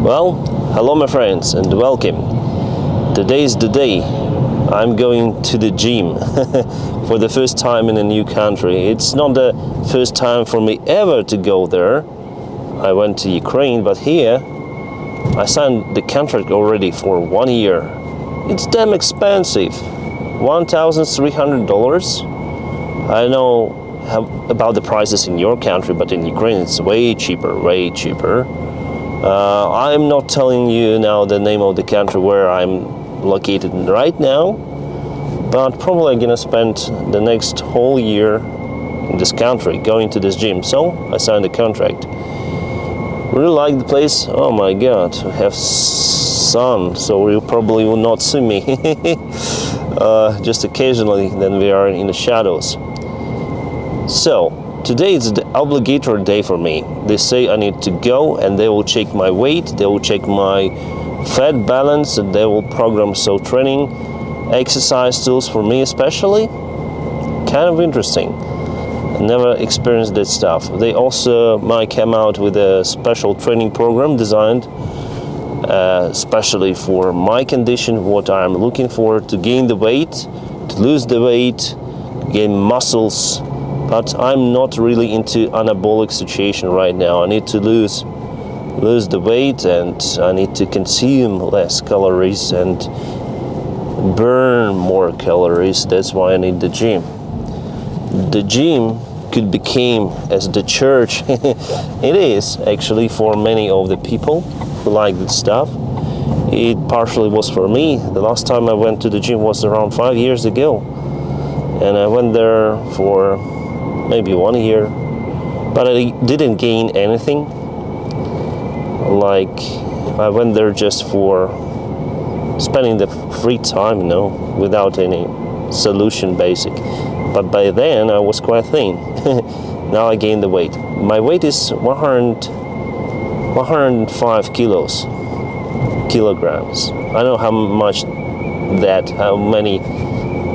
Well, hello my friends and welcome. Today is the day I'm going to the gym for the first time in a new country. It's not the first time for me ever to go there. I went to Ukraine, but here I signed the contract already for 1 year. It's damn expensive, $1,300. I know about the prices in your country, but in Ukraine it's way cheaper, way cheaper. I'm not telling you now the name of the country where I'm located right now, but probably I'm gonna spend the next whole year in this country going to this gym. So I signed the contract. Really like the place. Oh my god, we have sun, so you probably will not see me. Just occasionally, then we are in the shadows. So today is the obligatory day for me. They say I need to go and they will check my weight, they will check my fat balance, and they will program some training exercise tools for me especially. Kind of interesting. I never experienced that stuff. They also might come out with a special training program designed especially for my condition, what I'm looking for, to gain the weight, to lose the weight, gain muscles. But I'm not really into anabolic situation right now. I need to lose the weight, and I need to consume less calories and burn more calories. That's why I need the gym. The gym could become as the church. It is actually for many of the people who like this stuff. It partially was for me. The last time I went to the gym was around 5 years ago, and I went there for maybe 1 year, but I didn't gain anything. Like, I went there just for spending the free time, without any solution basic. But by then I was quite thin. Now I gained the weight. My weight is 105 kilograms. I don't know how many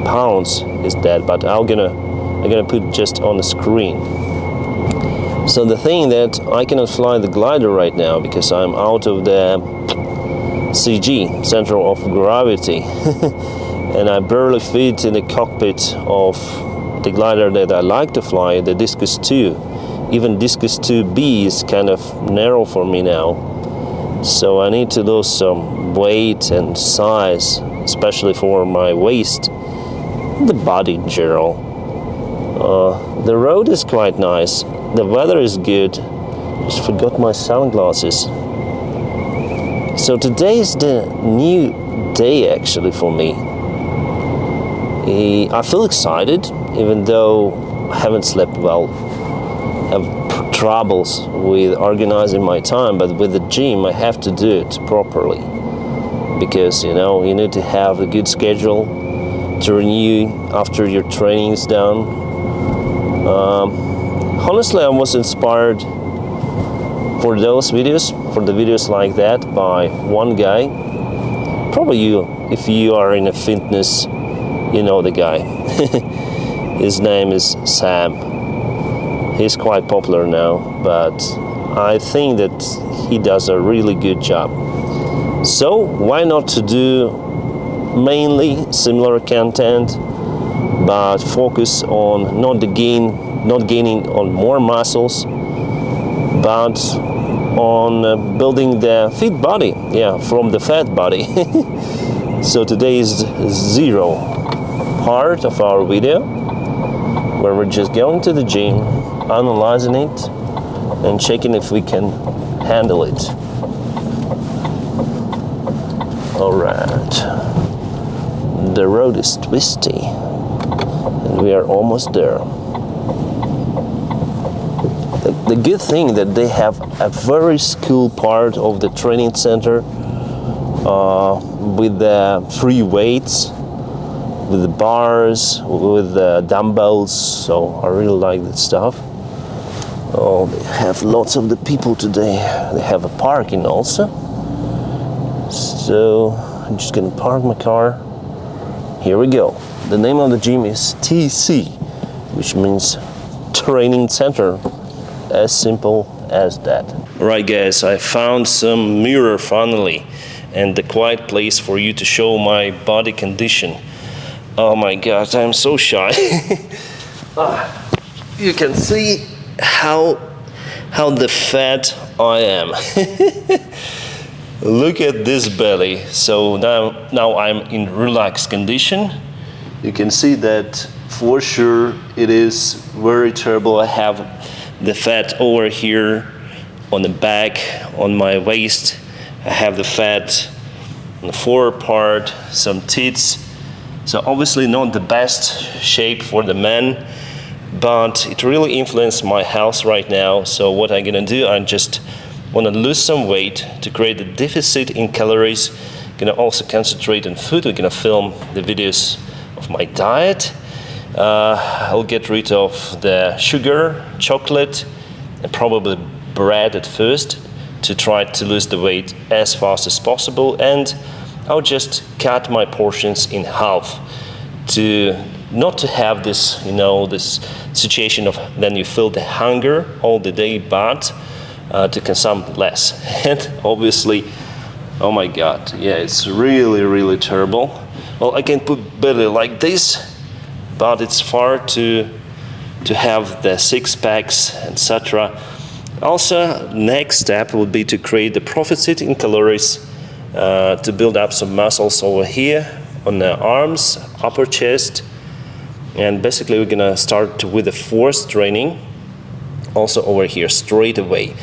pounds is that, but I'm gonna put just on the screen. So the thing that I cannot fly the glider right now because I'm out of the CG, center of gravity, and I barely fit in the cockpit of the glider that I like to fly, the Discus 2. Even Discus 2B is kind of narrow for me now. So I need to lose some weight and size, especially for my waist, the body in general. The road is quite nice. The weather is good. Just forgot my sunglasses. So today is the new day actually for me. I feel excited, even though I haven't slept well. I have troubles with organizing my time, but with the gym I have to do it properly. Because you need to have a good schedule to renew after your training is done. Honestly, I was inspired for the videos like that by one guy. Probably if you are in a fitness, you know the guy. His name is Sam. He's quite popular now, but I think that he does a really good job. So why not to do mainly similar content, but focus on not gaining on more muscles, but on building the fit body, from the fat body. So today is zero part of our video, where we're just going to the gym, analyzing it, and checking if we can handle it. All right. The road is twisty, and we are almost there. The good thing that they have a very skilled part of the training center with the free weights, with the bars, with the dumbbells. So I really like that stuff. Oh, they have lots of the people today. They have a parking also. So I'm just gonna park my car. Here we go. The name of the gym is TC, which means training center. As simple as that. Right guys, I found some mirror finally, and the quiet place for you to show my body condition. Oh my god, I'm so shy. You can see how the fat I am. Look at this belly. So now I'm in relaxed condition. You can see that for sure it is very terrible. I have the fat over here on the back, on my waist. I have the fat on the fore part, some tits. So obviously not the best shape for the men, but it really influenced my health right now. So what I'm gonna do, I just wanna lose some weight to create a deficit in calories. Gonna also concentrate on food. We're gonna film the videos of my diet. I'll get rid of the sugar, chocolate, and probably bread at first to try to lose the weight as fast as possible, and I'll just cut my portions in half to not to have this, this situation of then you feel the hunger all the day, but to consume less. And obviously, oh my god, yeah, it's really terrible. Well, I can put belly like this, but it's far to have the six packs, etc. Also, next step would be to create the deficit in calories to build up some muscles over here on the arms, upper chest, and basically we're gonna start with the force training also over here straight away,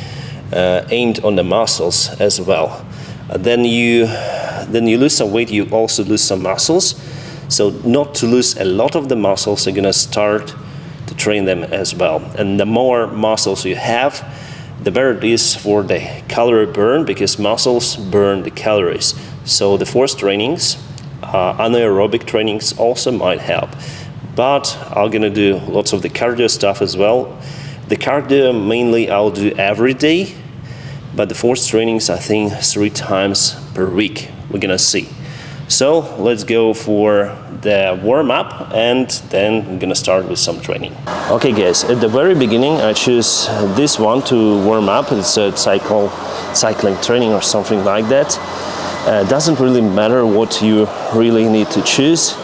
aimed on the muscles as well. Then you lose some weight, you also lose some muscles. So not to lose a lot of the muscles, you're gonna start to train them as well. And the more muscles you have, the better it is for the calorie burn, because muscles burn the calories. So the force trainings, anaerobic trainings also might help. But I'm gonna do lots of the cardio stuff as well. The cardio mainly I'll do every day, but the force trainings I think 3 times per week. We're gonna see. So let's go for the warm-up, and then we're gonna start with some training. Okay guys, at the very beginning I choose this one to warm up. It's a cycling training or something like that. Doesn't really matter what you really need to choose.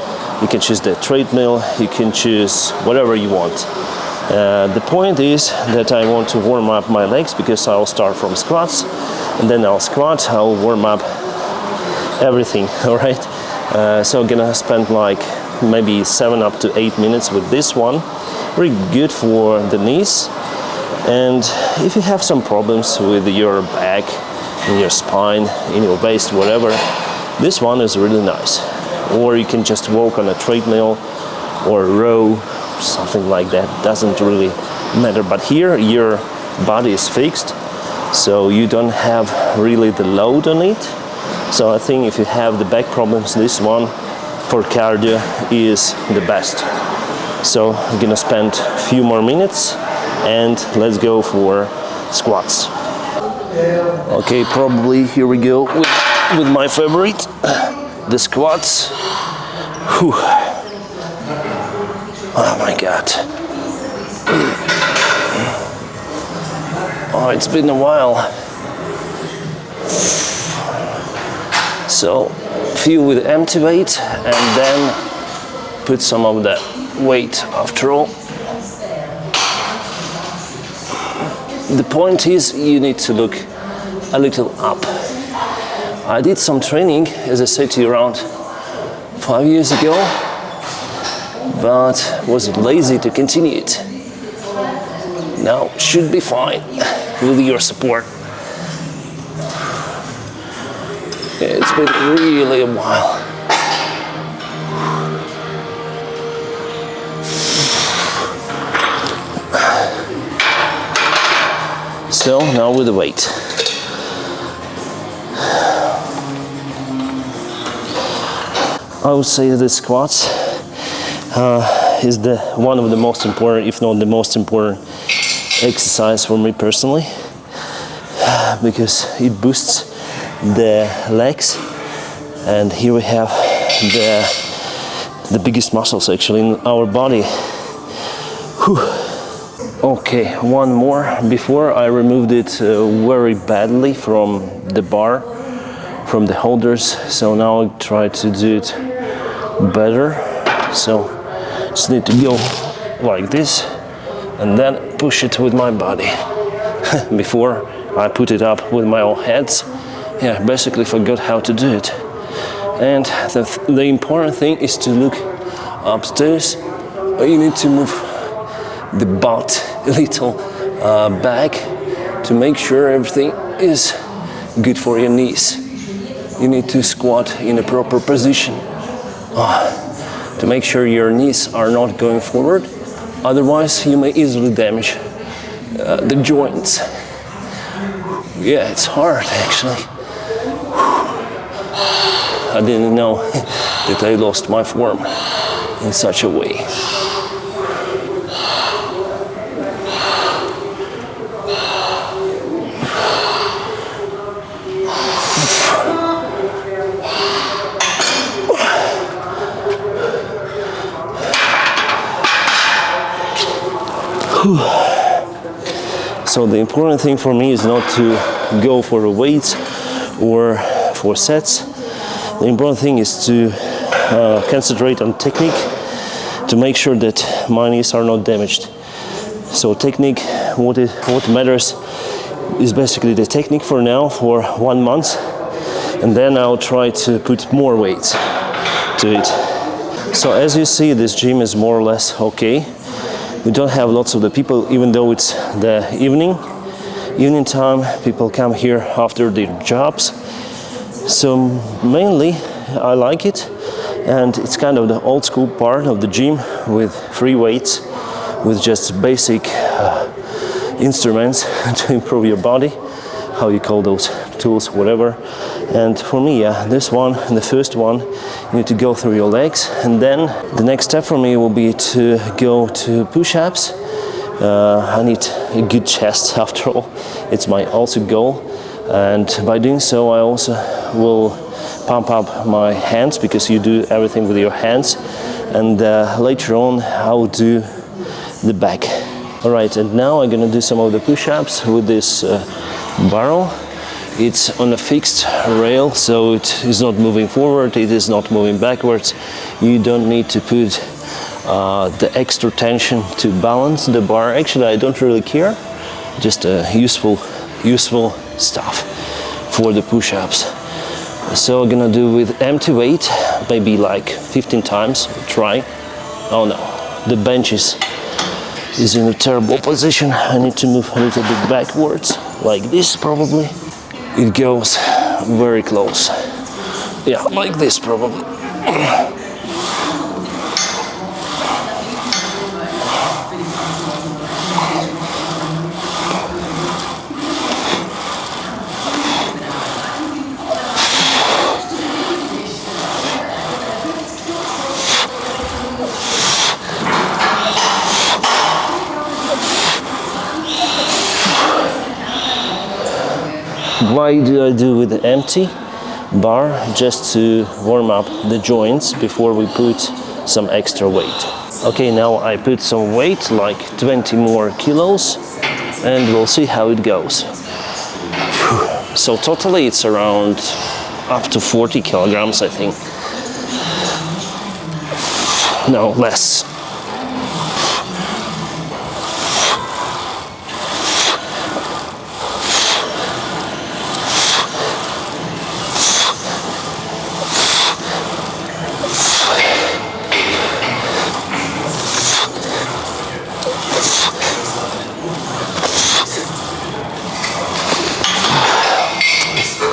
You can choose the treadmill, you can choose whatever you want. The point is that I want to warm up my legs, because I'll start from squats, and then I'll squat, I'll warm up everything, all right? So I'm gonna spend like maybe 7 up to 8 minutes with this one. Very good for the knees. And if you have some problems with your back, in your spine, in your waist, whatever, this one is really nice. Or you can just walk on a treadmill or row, something like that. Doesn't really matter. But here your body is fixed, so you don't have really the load on it. So I think if you have the back problems, this one for cardio is the best. So I'm gonna spend a few more minutes, and let's go for squats. Okay, probably here we go with my favorite, the squats. Whew. Oh my god. Oh, it's been a while. So, few with empty weight, and then put some of the weight after all. The point is, you need to look a little up. I did some training, as I said to you, around 5 years ago, but was lazy to continue it. Now should be fine with your support. It's been really a while. So now with the weight. I would say the squats is one of the most important, if not the most important exercise for me personally, because it boosts the legs, and here we have the biggest muscles actually in our body. Whew. Okay, one more. Before I removed it very badly from the bar, from the holders. So now I try to do it better. So just need to go like this and then push it with my body. Before I put it up with my own hands. Yeah, basically forgot how to do it. And the important thing is to look upstairs. You need to move the butt a little back to make sure everything is good for your knees. You need to squat in a proper position to make sure your knees are not going forward. Otherwise, you may easily damage the joints. Yeah, it's hard actually. I didn't know that I lost my form in such a way. So the important thing for me is not to go for weights or for sets. The important thing is to concentrate on technique to make sure that my knees are not damaged. So technique, what matters is basically the technique for now, for 1 month, and then I'll try to put more weights to it. So as you see, this gym is more or less okay. We don't have lots of the people, even though it's the evening time. People come here after their jobs. So mainly I like it, and it's kind of the old school part of the gym with free weights, with just basic instruments to improve your body, how you call those tools, whatever. And for me, yeah, this one, the first one, you need to go through your legs, and then the next step for me will be to go to push-ups. I need a good chest after all. It's my also goal. And by doing so, I also will pump up my hands, because you do everything with your hands. And later on, I'll do the back. All right, and now I'm gonna do some of the push-ups with this barrel. It's on a fixed rail, so it is not moving forward, it is not moving backwards. You don't need to put the extra tension to balance the bar. Actually, I don't really care. Just useful stuff for the push-ups. So I'm gonna do with empty weight, maybe like 15 times, try. Oh no, the bench is in a terrible position. I need to move a little bit backwards, like this probably. It goes very close. Yeah, like this probably. Why do I do with the empty bar? Just to warm up the joints before we put some extra weight. Okay, now I put some weight, like 20 more kilos, and we'll see how it goes. So totally it's around up to 40 kilograms, I think. No, less.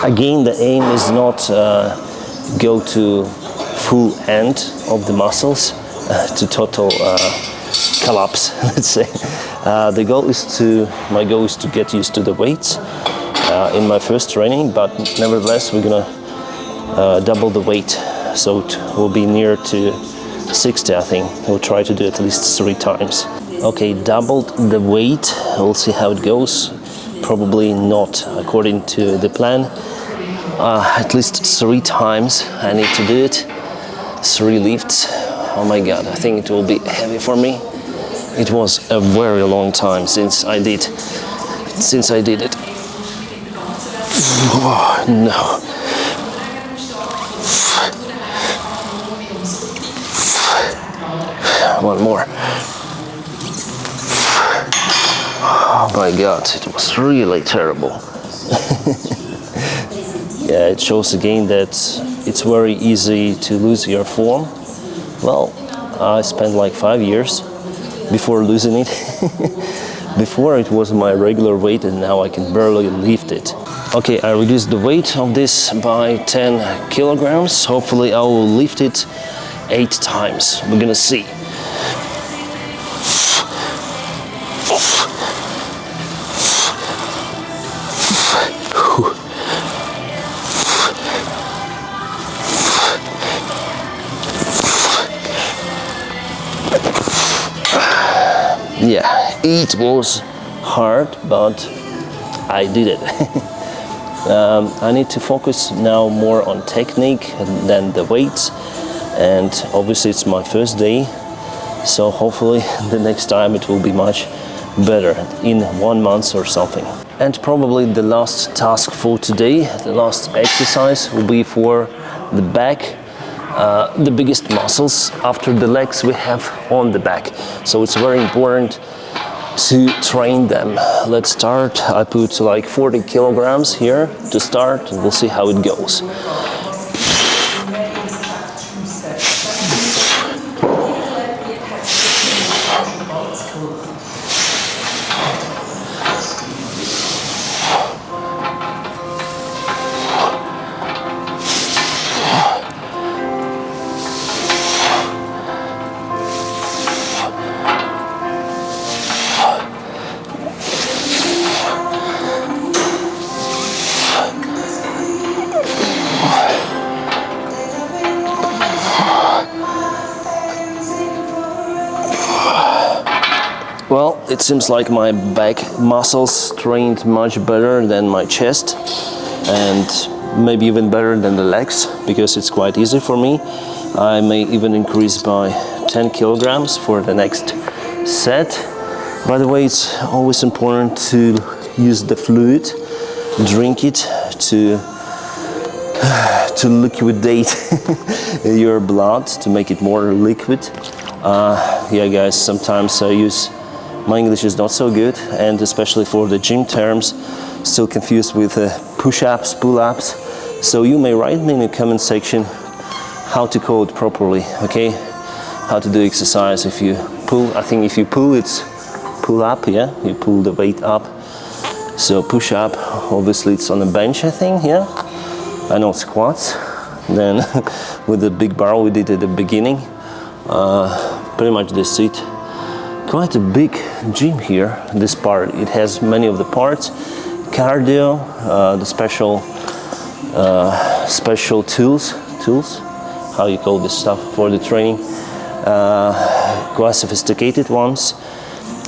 Again, the aim is not go to full end of the muscles, to total collapse, let's say. My goal is to get used to the weights in my first training, but nevertheless we're gonna double the weight, so it will be near to 60, I think. We'll try to do at least 3 times. Okay, doubled the weight. We'll see how it goes. Probably not according to the plan. At least 3 times I need to do it. 3 lifts. Oh my god, I think it will be heavy for me. It was a very long time since I did it. Oh, no. One more. Oh my God, it was really terrible. Yeah, it shows again that it's very easy to lose your form. Well, I spent like 5 years before losing it. Before it was my regular weight and now I can barely lift it. Okay, I reduced the weight of this by 10 kilograms. Hopefully I will lift it 8 times. We're gonna see. Yeah, it was hard, but I did it. I need to focus now more on technique than the weights, and obviously it's my first day, so hopefully the next time it will be much better in 1 month or something. And probably the last task for today, the last exercise will be for the back. The biggest muscles after the legs we have on the back, so it's very important to train them. Let's start. I put like 40 kilograms here to start, and we'll see how it goes. Well, it seems like my back muscles trained much better than my chest, and maybe even better than the legs, because it's quite easy for me. I may even increase by 10 kilograms for the next set. By the way, it's always important to use the fluid, drink it to liquidate your blood, to make it more liquid. Yeah guys, sometimes I use, my English is not so good, and especially for the gym terms, still confused with push-ups, pull-ups. So you may write me in the comment section how to call it properly, okay? How to do exercise. If you pull, I think if you pull, it's pull up, yeah? You pull the weight up. So push up, obviously it's on a bench, I think, yeah? I know squats. Then with the big bar we did at the beginning, pretty much that's it. Quite a big gym here, this part. It has many of the parts. Cardio, the special tools, how you call this stuff for the training, quite sophisticated ones.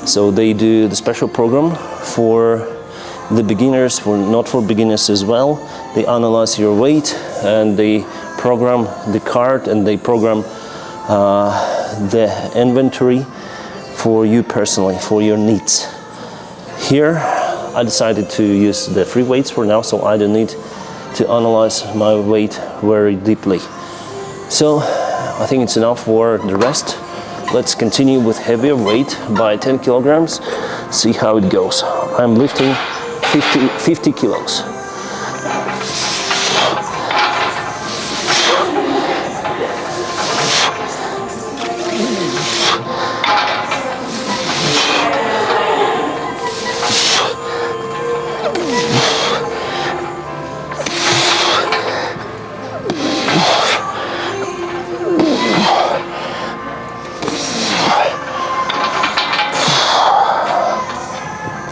So they do the special program for the beginners, for not for beginners as well. They analyze your weight and they program the cart and they program the inventory for you personally, for your needs. Here I decided to use the free weights for now, so I don't need to analyze my weight very deeply. So I think it's enough for the rest. Let's continue with heavier weight by 10 kilograms, see how it goes. I'm lifting 50 kilos.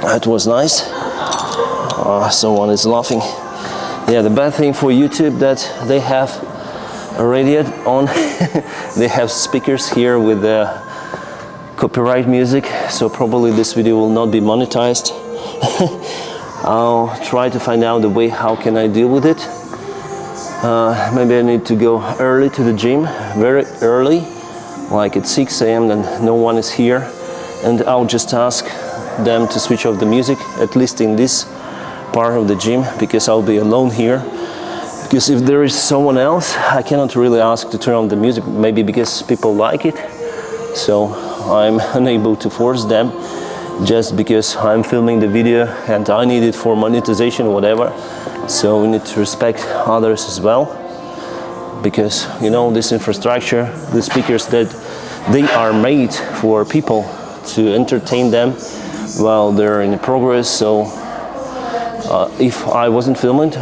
That was nice. Someone is laughing. Yeah, the bad thing for YouTube that they have a radio on. They have speakers here with the copyright music, so probably this video will not be monetized. I'll try to find out the way how can I deal with it. Maybe I need to go early to the gym, very early, like at 6 a.m. then no one is here, and I'll just ask them to switch off the music, at least in this part of the gym, because I'll be alone here. Because if there is someone else, I cannot really ask to turn on the music, maybe because people like it. So I'm unable to force them, just because I'm filming the video and I need it for monetization or whatever. So we need to respect others as well, because you know, this infrastructure, the speakers, that they are made for people to entertain them while they're in progress. So if I wasn't filming,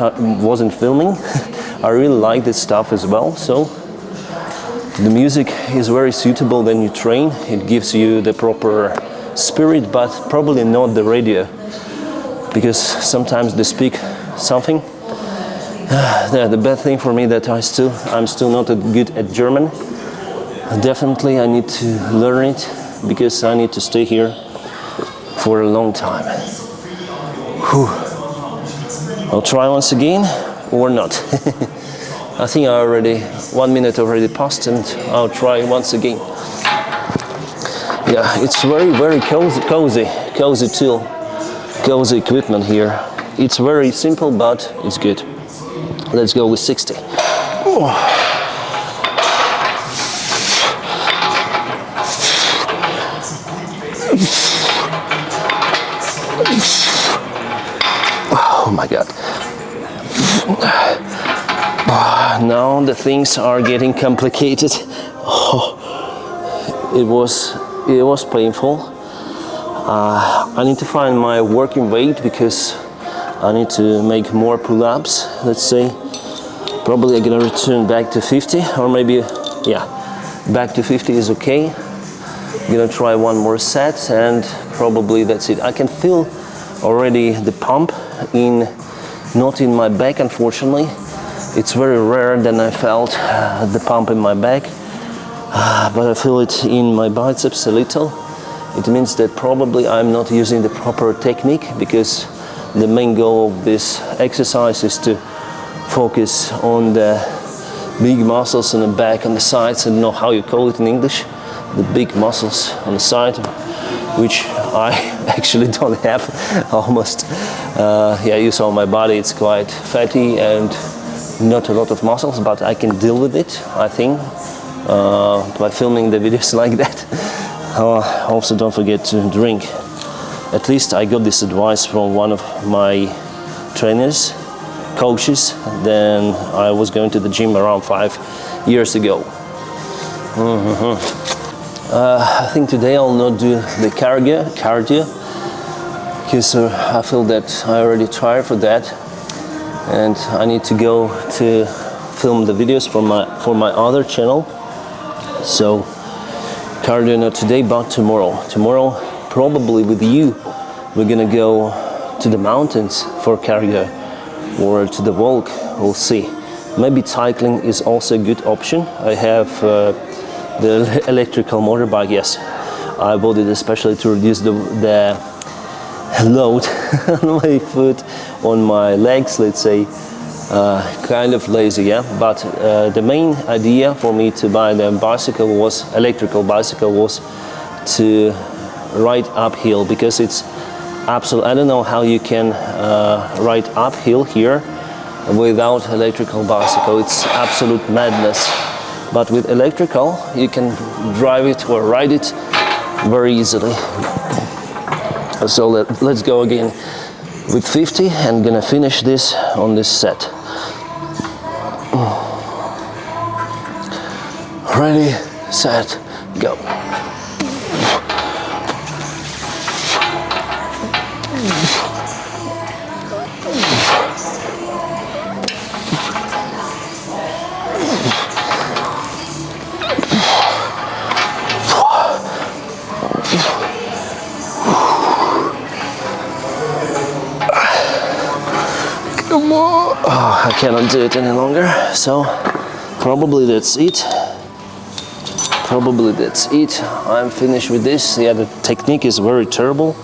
I really like this stuff as well. So the music is very suitable when you train. It gives you the proper spirit, but probably not the radio, because sometimes they speak something. The bad thing for me that I'm still not good at German. Definitely I need to learn it, because I need to stay here for a long time. Whew. I'll try once again or not. I think 1 minute already passed, and I'll try once again. Yeah, it's very cozy tool, cozy equipment here. It's very simple, but it's good. Let's go with 60. Oh my God. Now the things are getting complicated. Oh, it was painful. I need to find my working weight, because I need to make more pull-ups, let's say. Probably I'm gonna return back to 50, or maybe, yeah, back to 50 is okay. I'm gonna try one more set, and probably that's it. I can feel already the pump not in my back, unfortunately. It's very rare that I felt the pump in my back, but I feel it in my biceps a little. It means that probably I'm not using the proper technique, because the main goal of this exercise is to focus on the big muscles on the back and the sides. I don't know how you call it in English, the big muscles on the side, which I actually don't have almost. Yeah, you saw my body, it's quite fatty and not a lot of muscles, but I can deal with it, I think, by filming the videos like that. Also, don't forget to drink. At least I got this advice from one of my trainers, coaches, then I was going to the gym around 5 years ago. I think today I'll not do the cardio, because I feel that I already tried for that, and I need to go to film the videos for my other channel. So cardio not today, but tomorrow. Tomorrow, probably with you, we're gonna go to the mountains for cardio, or to the walk. We'll see. Maybe cycling is also a good option. I have the electrical motorbike. Yes, I bought it especially to reduce the load on my foot, on my legs, let's say. Kind of lazy, yeah, but the main idea for me to buy the electrical bicycle was to ride uphill, because it's absolute. I don't know how you can ride uphill here without electrical bicycle. It's absolute madness. But with electrical, you can drive it or ride it very easily. So let's go again with 50, and gonna finish this on this set. Ready, set, go. Come on. Oh, I cannot do it any longer, so probably that's it. I'm finished with this. Yeah, the technique is very terrible.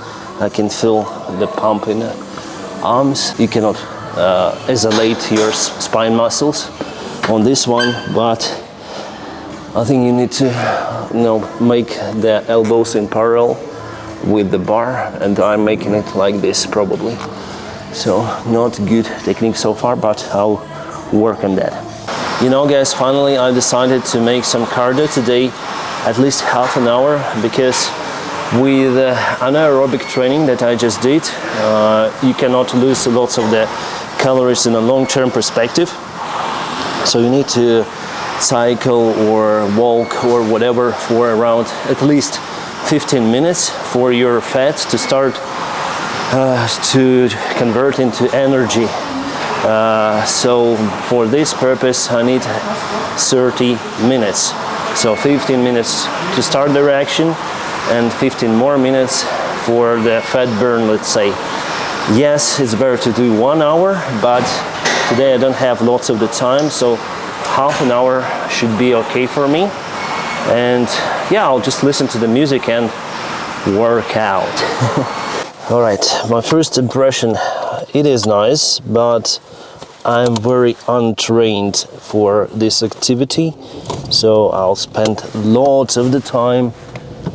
I can feel the pump in the arms. You cannot isolate your spine muscles on this one, but I think you need to, make the elbows in parallel with the bar, and I'm making it like this probably. So not good technique so far, but I'll work on that. You know guys, finally I decided to make some cardio today, at least half an hour, because with anaerobic training that I just did, you cannot lose lots of the calories in a long-term perspective. So you need to cycle or walk or whatever for around at least 15 minutes for your fat to start to convert into energy. So for this purpose I need 30 minutes. So 15 minutes to start the reaction and 15 more minutes for the fat burn, let's say. Yes, it's better to do 1 hour, but today I don't have lots of the time, so half an hour should be okay for me. And yeah, I'll just listen to the music and work out. All right, my first impression, it is nice, but I'm very untrained for this activity, so I'll spend lots of the time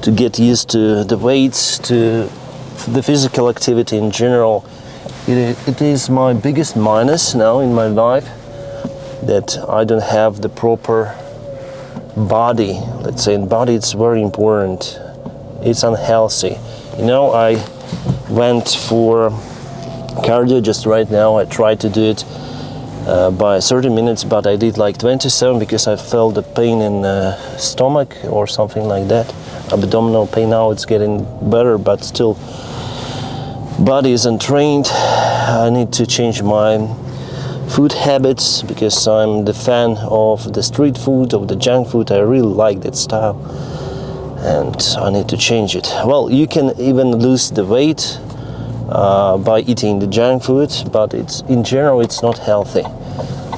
to get used to the weights, to the physical activity in general. It is my biggest minus now in my life that I don't have the proper body. Let's say in body it's very important. It's unhealthy. You know, I went for cardio just right now. I tried to do it by 30 minutes, but I did like 27 because I felt the pain in the stomach or something like that. Abdominal pain. Now it's getting better, but still body is untrained. I need to change my food habits because I'm the fan of the street food, of the junk food. I really like that style and I need to change it. Well, you can even lose the weight by eating the junk food, but it's in general it's not healthy.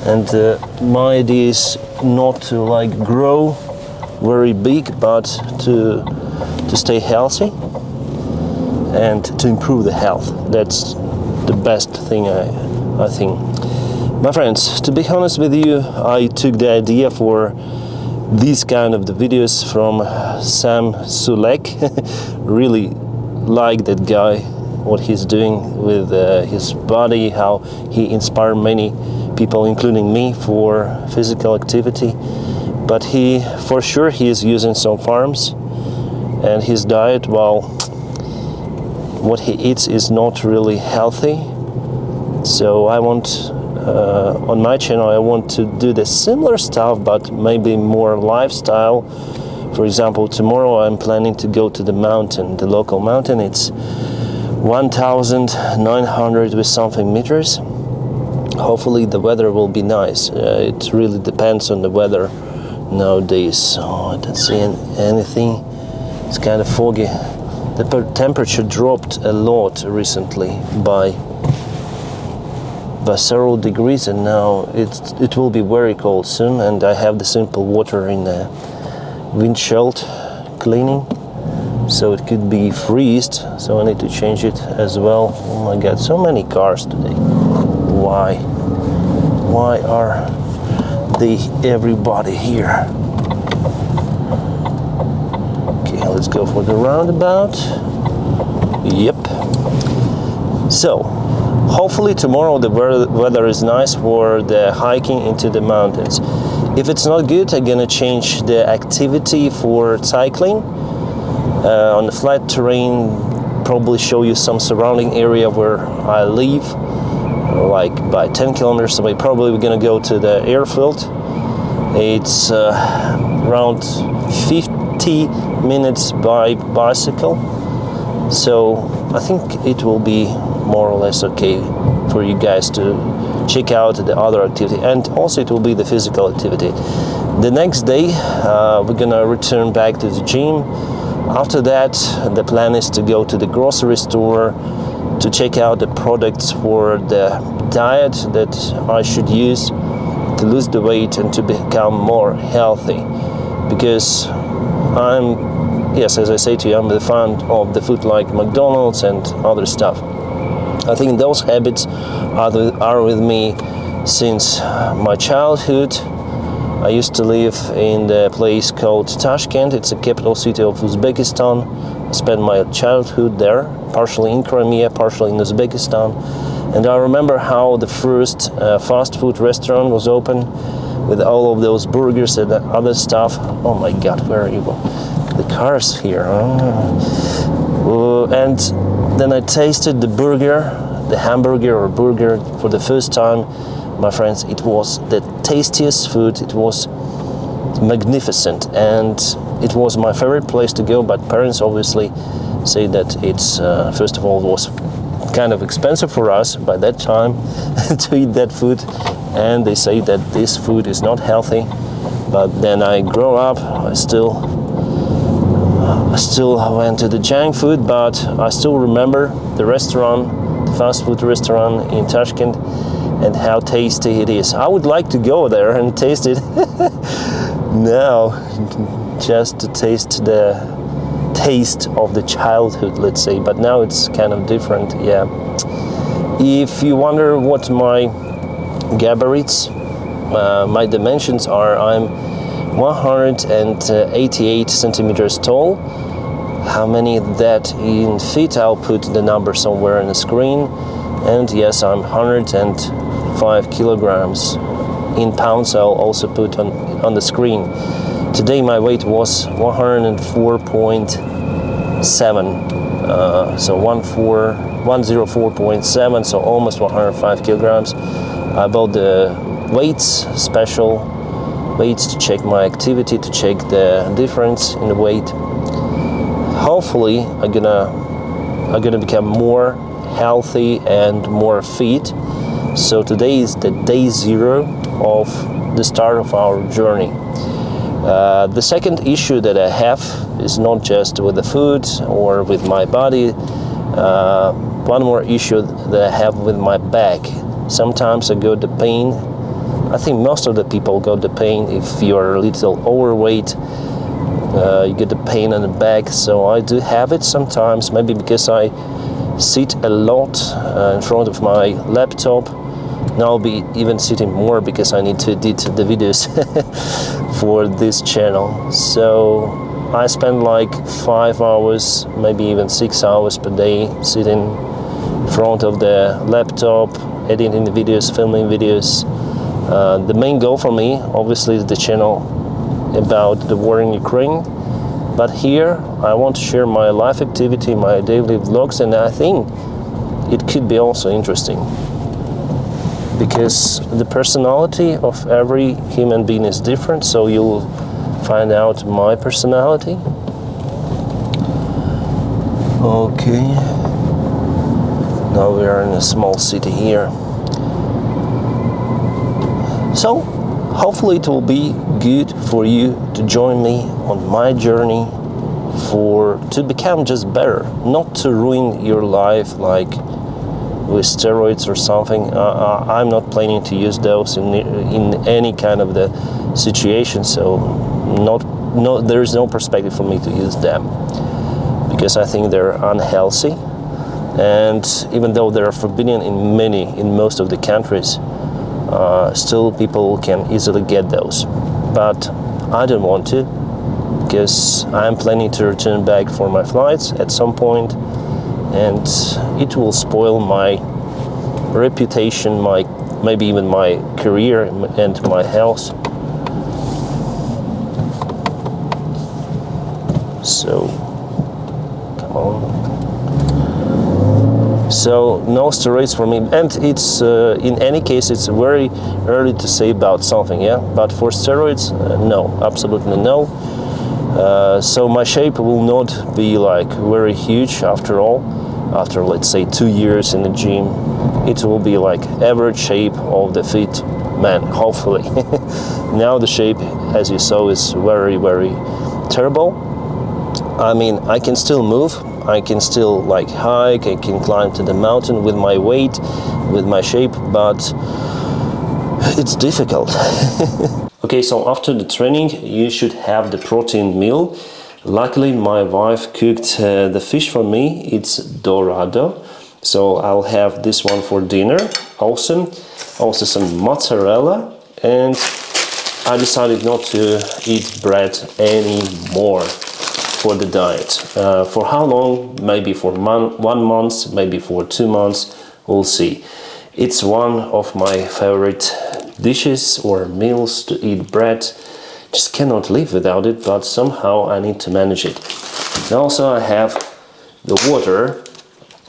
And my idea is not to like grow very big, but to stay healthy and to improve the health. That's the best thing I think. My friends, to be honest with you, I took the idea for these kind of the videos from Sam Sulek. Really like that guy, what he's doing with his body, how he inspired many people, including me, for physical activity. But he, for sure, he is using some farms, and his diet, well, what he eats is not really healthy. So I want, on my channel, I want to do the similar stuff, but maybe more lifestyle. For example, tomorrow I'm planning to go to the mountain, the local mountain. It's 1,900 with something meters. Hopefully the weather will be nice. It really depends on the weather nowadays. So I don't see anything. It's kind of foggy. The temperature dropped a lot recently by several degrees, and now it will be very cold soon. And I have the simple water in the windshield cleaning, so it could be freezed. So I need to change it as well. Oh my God, so many cars today. Why are they everybody here? Okay, let's go for the roundabout. Yep. So hopefully tomorrow the weather is nice for the hiking into the mountains. If it's not good, I'm gonna change the activity for cycling on the flat terrain. Probably show you some surrounding area where I live, like by 10 kilometers away. Probably we're gonna go to the airfield. It's around 50 minutes by bicycle, so I think it will be more or less okay for you guys to check out the other activity, and also it will be the physical activity. The next day we're gonna return back to the gym. After that, the plan is to go to the grocery store to check out the products for the diet that I should use to lose the weight and to become more healthy. Because yes, as I say to you, I'm a fan of the food like McDonald's and other stuff. I think those habits are with me since my childhood. I used to live in the place called Tashkent. It's the capital city of Uzbekistan, spent my childhood there, partially in Crimea, partially in Uzbekistan. And I remember how the first fast food restaurant was open with all of those burgers and other stuff. Oh my God, where are you? The cars here. And then I tasted the burger, the hamburger or burger for the first time. My friends, it was the tastiest food. It was magnificent, and it was my favorite place to go. But parents obviously say that it's first of all, it was kind of expensive for us by that time to eat that food, and they say that this food is not healthy. But then I grew up, I still went to the junk food, but I still remember the restaurant, the fast food restaurant in Tashkent, and how tasty it is. I would like to go there and taste it now, just to taste the taste of the childhood, let's say. But now it's kind of different, yeah. If you wonder what my gabarites, my dimensions are, I'm 188 centimeters tall. How many that in feet? I'll put the number somewhere on the screen. And yes, I'm 105 kilograms. In pounds, I'll also put on the screen. Today my weight was 104.7, so 104.7, so almost 105 kilograms. I bought the weights, special weights, to check my activity, to check the difference in the weight. Hopefully I'm gonna become more healthy and more fit. So today is the day 0 of the start of our journey. The second issue that I have is not just with the food or with my body. One more issue that I have with my back. Sometimes I got the pain. I think most of the people got the pain. If you're a little overweight, you get the pain in the back. So I do have it sometimes, maybe because I sit a lot in front of my laptop. Now I'll be even sitting more because I need to edit the videos for this channel. So I spend like 5 hours, maybe even 6 hours per day sitting in front of the laptop, editing the videos, filming videos. The main goal for me, obviously, is the channel about the war in Ukraine. But here I want to share my life activity, my daily vlogs, and I think it could be also interesting, because the personality of every human being is different, so you'll find out my personality. Okay, now we are in a small city here. So, hopefully it will be good for you to join me on my journey to become just better, not to ruin your life like with steroids or something. I'm not planning to use those in any kind of the situation, so there is no perspective for me to use them, because I think they're unhealthy, and even though they are forbidden in most of the countries, still people can easily get those. But I don't want to, because I'm planning to return back for my flights at some point, and it will spoil my reputation, maybe even my career and my health. So, come on. So no steroids for me, and it's in any case it's very early to say about something, yeah. But for steroids, no, absolutely no. So my shape will not be like very huge after all. After, let's say, 2 years in the gym, it will be like average shape of the fit man, hopefully. Now the shape, as you saw, is very, very terrible. I mean, I can still move, I can still like hike, I can climb to the mountain with my weight, with my shape, but it's difficult. Okay, so after the training, you should have the protein meal. Luckily, my wife cooked the fish for me. It's dorado, so I'll have this one for dinner. Awesome. Also some mozzarella, and I decided not to eat bread anymore. for the diet. For how long? Maybe for 1 month, maybe for 2 months, we'll see. It's one of my favorite dishes or meals to eat bread. Just cannot live without it, but somehow I need to manage it. And also I have the water,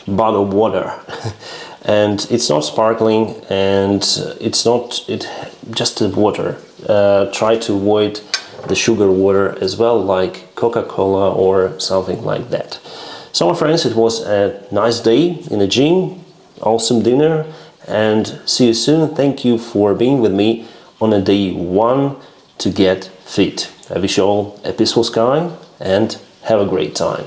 bottled water. And it's not sparkling, and it's just the water. Try to avoid the sugar water as well, like Coca-Cola or something like that. So my friends, it was a nice day in the gym, awesome dinner, and see you soon. Thank you for being with me on a day 1 to get fit. I wish you all a peaceful sky and have a great time.